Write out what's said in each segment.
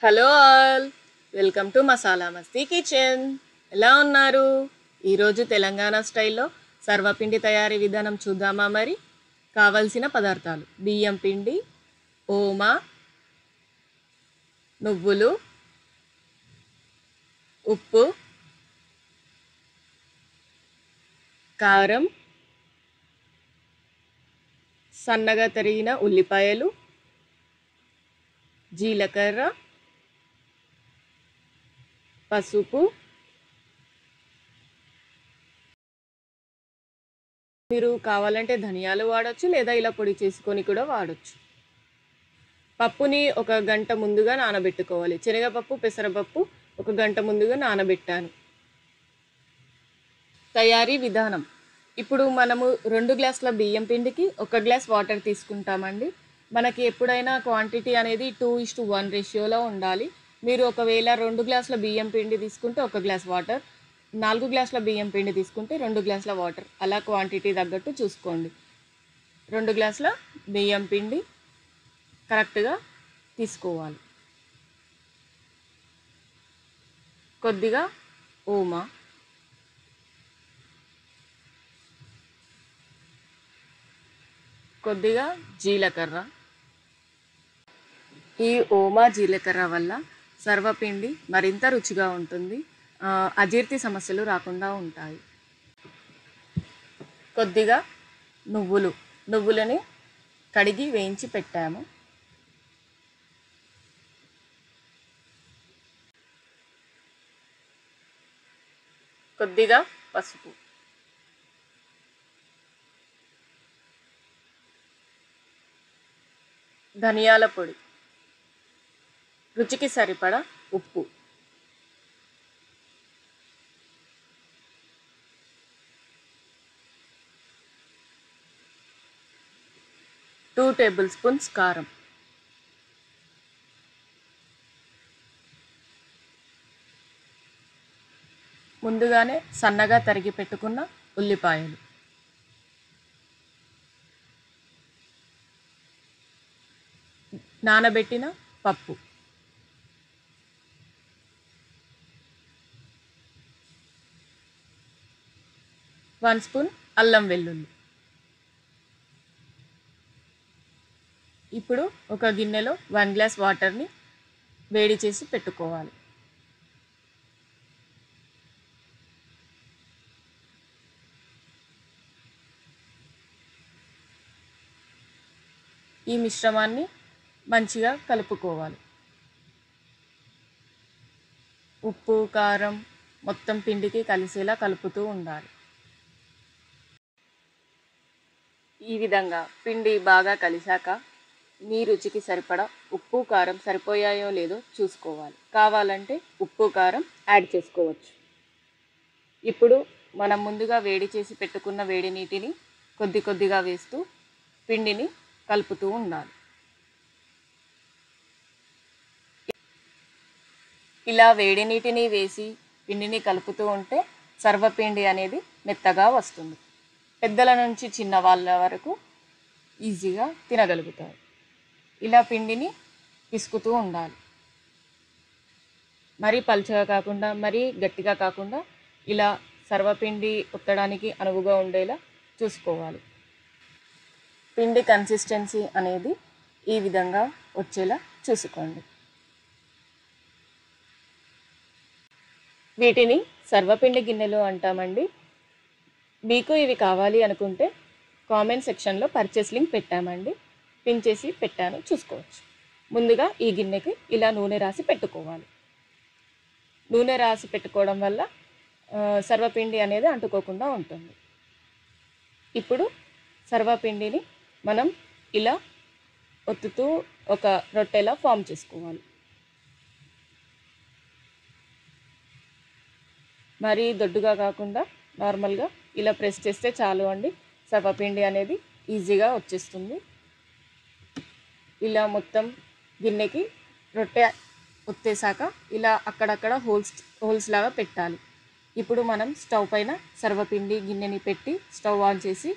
Hello all, welcome to masala Masti kitchen. ఎలా ఉన్నారు? ఈరోజు తెలంగాణ స్టైల్లో సర్వపిండి తయారీ విధానం చూద్దామా? మరి కావలసిన పదార్థాలు: బియ్యం పిండి, ఓమా, నువ్వులు, ఉప్పు, కారం, సన్నగా తరిగిన ఉల్లిపాయలు, జీలకర్ర, పసుపు. మీరు కావాలంటే ధనియాలు వాడచ్చు, లేదా ఇలా పొడి చేసుకొని కూడా వాడచ్చు. పప్పుని ఒక గంట ముందుగా నానబెట్టుకోవాలి. శనగపప్పు, పెసరపప్పు ఒక గంట ముందుగా నానబెట్టాను. తయారీ విధానం: ఇప్పుడు మనము 2 గ్లాసుల బియ్యం పిండికి 1 గ్లాస్ వాటర్ తీసుకుంటామండి. మనకి ఎప్పుడైనా క్వాంటిటీ అనేది 2:1 రేషియోలో ఉండాలి. మీరు ఒకవేళ 2 గ్లాసుల బియ్యం పిండి తీసుకుంటే 1 గ్లాస్ వాటర్, 4 గ్లాసుల బియ్యం పిండి తీసుకుంటే 2 గ్లాసుల వాటర్, అలా క్వాంటిటీ తగ్గట్టు చూసుకోండి. 2 గ్లాసుల బియ్యం పిండి కరెక్ట్గా తీసుకోవాలి. కొద్దిగా ఓమా, కొద్దిగా జీలకర్ర. ఈ ఓమా జీలకర్ర వల్ల సర్వపిండి మరింత రుచిగా ఉంటుంది, అజీర్తి సమస్యలు రాకుండా ఉంటాయి. కొద్దిగా నువ్వులని కడిగి వేయించి పెట్టాము. కొద్దిగా పసుపు, ధనియాల పొడి, రుచికి సరిపడా ఉప్పు, 2 టేబుల్ స్పూన్స్ కారం, ముందుగానే సన్నగా తరిగి పెట్టుకున్న ఉల్లిపాయలు, నానబెట్టిన పప్పు, వన్ స్పూన్ అల్లం వెల్లుల్లి. ఇప్పుడు ఒక గిన్నెలో 1 గ్లాస్ వాటర్ని వేడి చేసి పెట్టుకోవాలి. ఈ మిశ్రమాన్ని మంచిగా కలుపుకోవాలి. ఉప్పు, కారం మొత్తం పిండికి కలిసేలా కలుపుతూ ఉండాలి. ఈ విధంగా పిండి బాగా కలిసాక మీ రుచికి సరిపడా ఉప్పు, కారం సరిపోయాయో లేదో చూసుకోవాలి. కావాలంటే ఉప్పు, కారం యాడ్ చేసుకోవచ్చు. ఇప్పుడు మనం ముందుగా వేడి చేసి పెట్టుకున్న వేడి నీటిని కొద్దిగా వేస్తూ పిండిని కలుపుతూ ఉండాలి. ఇలా వేడి నీటిని వేసి పిండిని కలుపుతూ ఉంటే సర్వపిండి అనేది మెత్తగా వస్తుంది. పెద్దల నుంచి చిన్న వాళ్ళ వరకు ఈజీగా తినగలుగుతారు. ఇలా పిండిని పిసుకుతూ ఉండాలి. మరీ పల్చగా కాకుండా మరీ గట్టిగా కాకుండా ఇలా సర్వపిండి ఒత్తడానికి అనువుగా ఉండేలా చూసుకోవాలి. పిండి కన్సిస్టెన్సీ అనేది ఈ విధంగా వచ్చేలా చూసుకోండి. వీటిని సర్వపిండి గిన్నెలు అంటామండి. మీకు ఇవి కావాలి అనుకుంటే కామెంట్ సెక్షన్లో పర్చేస్ లింక్ పెట్టామండి, పిన్ చేసి పెట్టాను, చూసుకోవచ్చు. ముందుగా ఈ గిన్నెకి ఇలా నూనె రాసి పెట్టుకోవాలి. నూనె రాసి పెట్టుకోవడం వల్ల సర్వపిండి అనేది అంటుకోకుండా ఉంటుంది. ఇప్పుడు సర్వపిండిని మనం ఇలా ఒత్తుతూ ఒక రొట్టెలా ఫామ్ చేసుకోవాలి. మరీ దొడ్డుగా కాకుండా నార్మల్గా ఇలా ప్రెస్ చేస్తే చాలు అండి, సర్వపిండి అనేది ఈజీగా వచ్చేస్తుంది. ఇలా మొత్తం గిన్నెకి రొట్టె ఒత్తేసాక ఇలా అక్కడక్కడ హోల్స్ లాగా పెట్టాలి. ఇప్పుడు మనం స్టవ్ పైన సర్వపిండి గిన్నెని పెట్టి స్టవ్ ఆన్ చేసి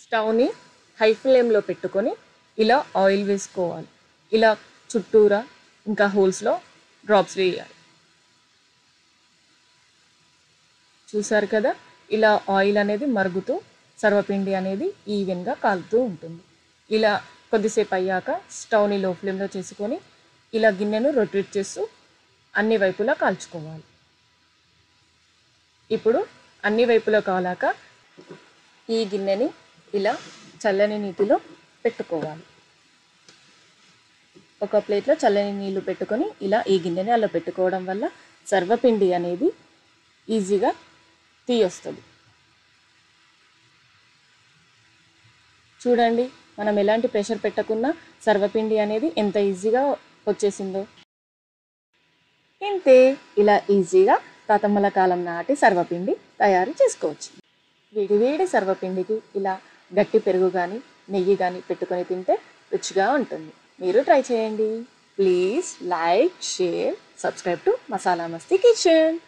స్టవ్ని హై ఫ్లేమ్లో పెట్టుకొని ఇలా ఆయిల్ వేసుకోవాలి. ఇలా చుట్టూరా ఇంకా హోల్స్లో డ్రాప్స్ వేయాలి. చూసారు కదా, ఇలా ఆయిల్ అనేది మరుగుతూ సర్వపిండి అనేది ఈవెన్గా కాలుతూ ఉంటుంది. ఇలా కొద్దిసేపు అయ్యాక స్టవ్ని లో ఫ్లేమ్లో చేసుకొని ఇలా గిన్నెను రొటేట్ చేస్తూ అన్ని వైపులా కాల్చుకోవాలి. ఇప్పుడు అన్ని వైపులా కాలాక ఈ గిన్నెని ఇలా చల్లని నీటిలో పెట్టుకోవాలి. ఒక ప్లేట్లో చల్లని నీళ్ళు పెట్టుకొని ఇలా ఈ గిన్నెని అలా పెట్టుకోవడం వల్ల సర్వపిండి అనేది ఈజీగా తీయొస్తుంది. చూడండి, మనం ఎలాంటి ప్రెషర్ పెట్టకున్నా సర్వపిండి అనేది ఎంత ఈజీగా వచ్చేసిందో. ఇంతే, ఇలా ఈజీగా తాతమ్మల కాలం నాటి సర్వపిండి తయారు చేసుకోవచ్చు. వేడి సర్వపిండికి ఇలా గట్టి పెరుగు కానీ నెయ్యి కానీ పెట్టుకొని తింటే రుచిగా ఉంటుంది. మీరు ట్రై చేయండి. Please like, share, subscribe to masala Masti kitchen.